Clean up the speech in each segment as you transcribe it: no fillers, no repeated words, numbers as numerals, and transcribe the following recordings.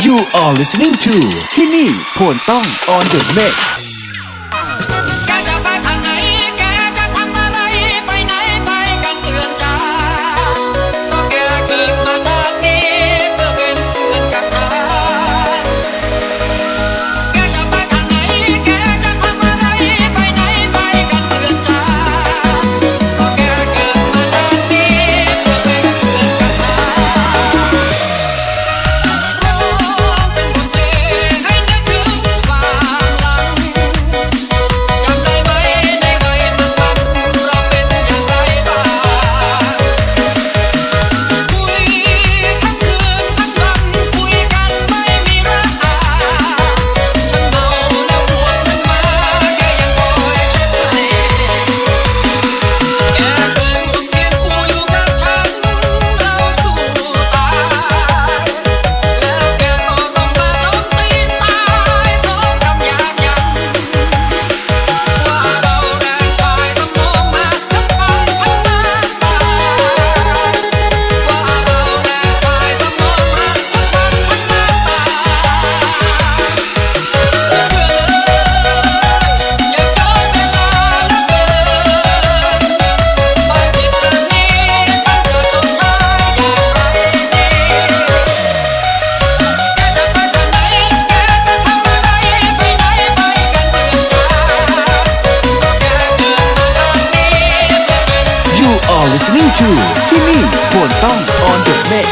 You are listening to ที่นี่ควรต้อง on the mix แกจะไปทางไหนแกจะทำอะไรไปไหนไปกันเตือนใจเพราะแกเกิดมาชาตินี้เพื่อเป็นเพื่อนกับใครแกจะไปทางไหนแกจะทำอะไรไปไหนไปกันเตือนใจเพราะแกเกิดมาชาตินี้เพื่อเป็นเพื่อนกับใครร้องเป็นบทเพลงให้นึกถึงความหลังจำได้ไหมในวัยมันเราเป็นอย่างไรบ้างคุยทั้งคืนทั้งวันคุยกันไม่มีระอาฉันเมาแล้วปวดขึ้นมาแกยังคอยเช็ดให้แกเป็นเพียงคู่อยู่กับฉันเราสู้ตายแล้วแกก็ต้องมาโจมตีตายเพราะคำหยาบยันว่าเราแรงฝ่ายสมองมาทั้งฟังทั้งน้ำตาว่าเราแรงฝ่ายสมองมาทั้งฟังทั้งน้ำตาเบื่อเลยอยากย้อนเวลาเหลือเกินความผิดอันนี้ฉันจะชดใช้อย่างไรดีแกจะไปทางไหนแกจะทำอะไรไปไหนไปกันเตือนใจเพราะแกเกิดมาชาตินี้เพื่อเป็น You are listening to ที่นี่ควรต้อง on the mix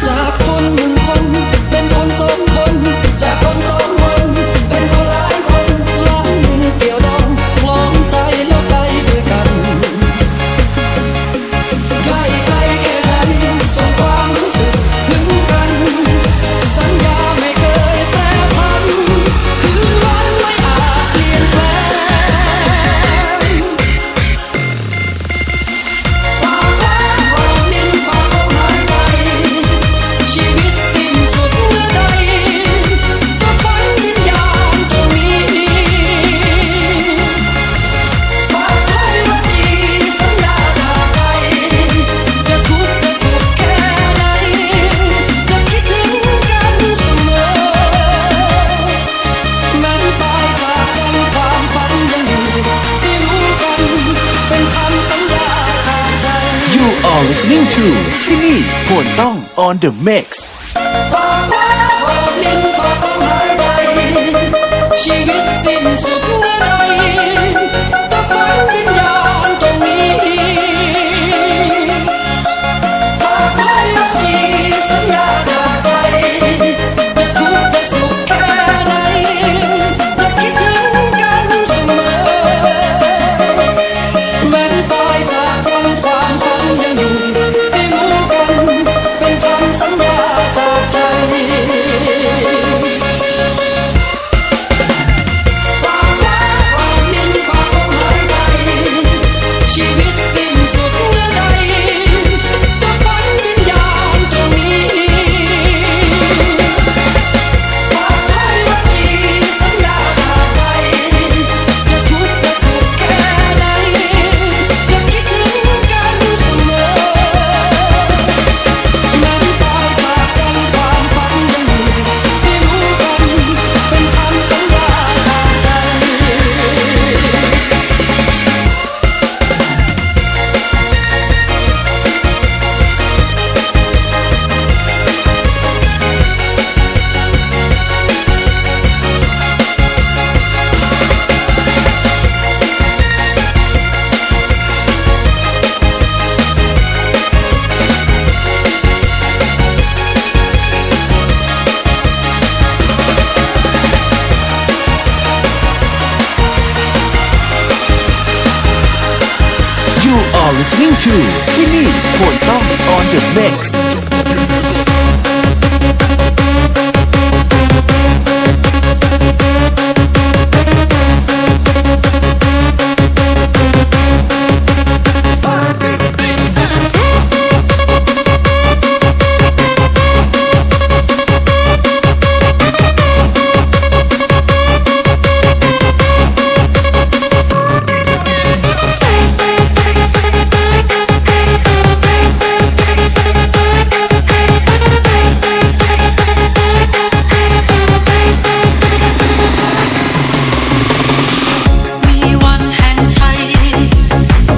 จากคนหนึ่งคนเป็นคนสองคนจากคนสองคนเป็นคนหลายคนล้างมือเกี่ยวดองคล้องใจแล้วไปด้วยกันใกล้ไกลแค่ไหนส่งความรู้สึกถึงกันสัญญาไม่เคยแปรผันคืนวันไม่อาจเปลี่ยนแปลงความรักความนินความลมหายใจชีวิตสิ้นสุดเมื่อใดจะฝันวิญญาณตรงนี้ฝากไว้ว่าจีสัญญาจากใจจะทุกข์จะสุขแค่ไหนจะคิดถึงกันเสมอแม้ตายจากกันความฝันยังอยู่ได้รู้กันเป็นคำสัญญาจากใจ You are listening to ที่นี่ควรต้อง on the mix ฝากไว้ความนินฝากลมหายใจชีวิตสิ้นสุดเมื่อใดจะฝันวิญญาณตรงนี้ฝากไว้ว่าจีสัญญาจากใจจะทุกข์จะสุขแค่ไหนจะคิดถึงกันเสมอแม้ตายจากกันความฝันยังอยู่ได้รู้กันเป็นคำสัญญาจากใจฝากไว้ listening to ที่นี่ควรต้อง on the mixมีวันแห่งชัย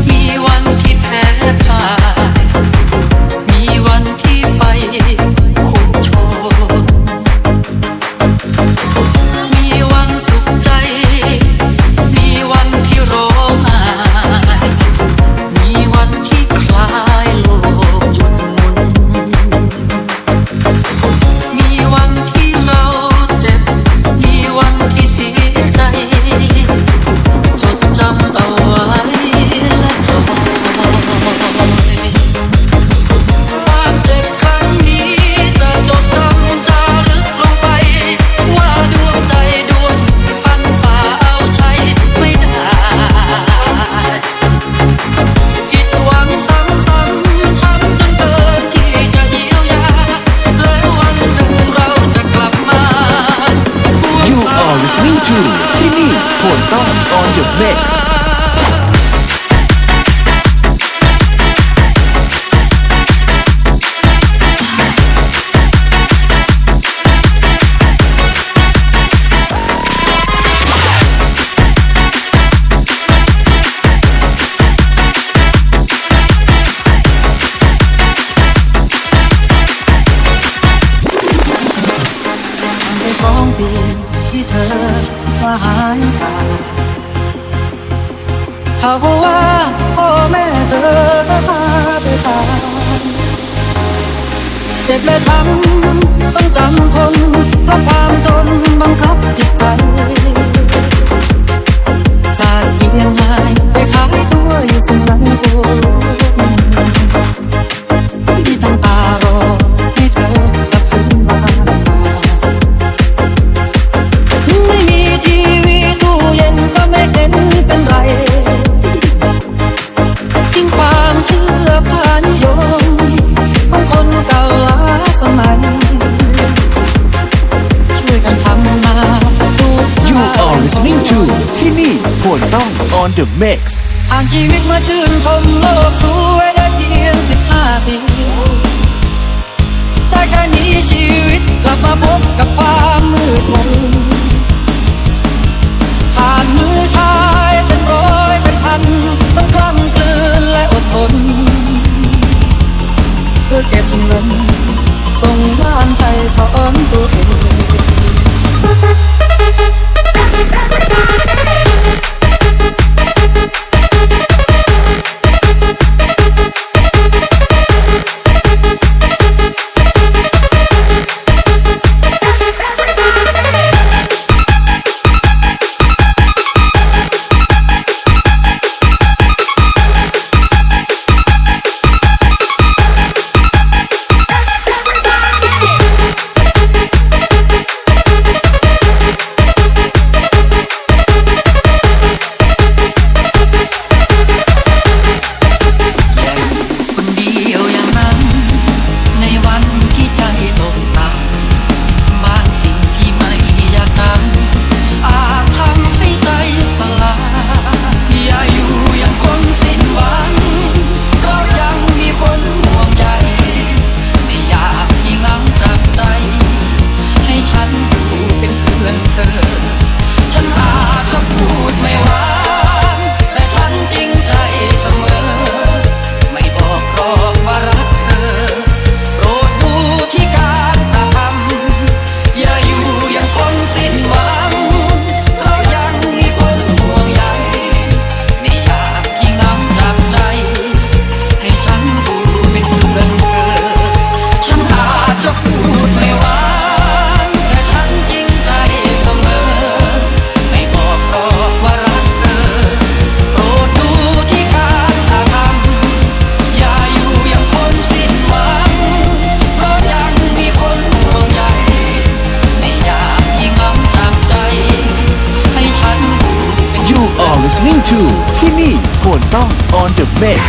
มีวันที่แพ้พ่ายมีวันที่ไฟคู่โชนมีวันสุขใจมีวันที่ร้องไห้มีวันที่คลายโลกหยุดหมุนมีวันที่เราเจ็บมีวันที่เสียใจจดจำเอาไว้และรอคอยความเจ็บครั้งนี้จะจดจำจารึกลงไปว่าดวงใจดวงหนึ่งฟันฝ่าเอาใช้ไม่ได้ผิดหวังซ้ำช้ำจนเกินที่จะเยียวยาแล้ววันหนึ่งเราจะกลับมา You are listening to ที่นี่ควรต้อง on the mix ไป2 ปีที่เธอมาหายจากเขาว่าพ่อแม่เธอพาไปทานเจ็บและช้ำต้องจำทนเพราะความจนบังคับจิตใจจากเจียงไฮ้ไปขายตัวอยู่สุวรรณภูมิที่ตั้งตารอให้เธอกลับคืนบ้านมาถึงไม่มีทีวีตู้เย็นก็ไม่เห็นเป็นไรทิ้งความเชื่อค่านิยมของคนเก่าล้าสมัยช่วยกันทำนาดู You are listening to ที่นี่ควรต้อง on the mix ผ่านชีวิตมาชื่นชมโลกสวยได้เพียง15 ปีแต่แค่นี้ชีวิตกลับมาพบกับความมืดมนผ่านมือชายเป็นร้อยเป็นพันต้องกล้ำกลืนและอดทนเพื่อเก็บเงินส่งบ้านไทยถอนตัวเอง listening to ที่นี่โทนต้อง on the mix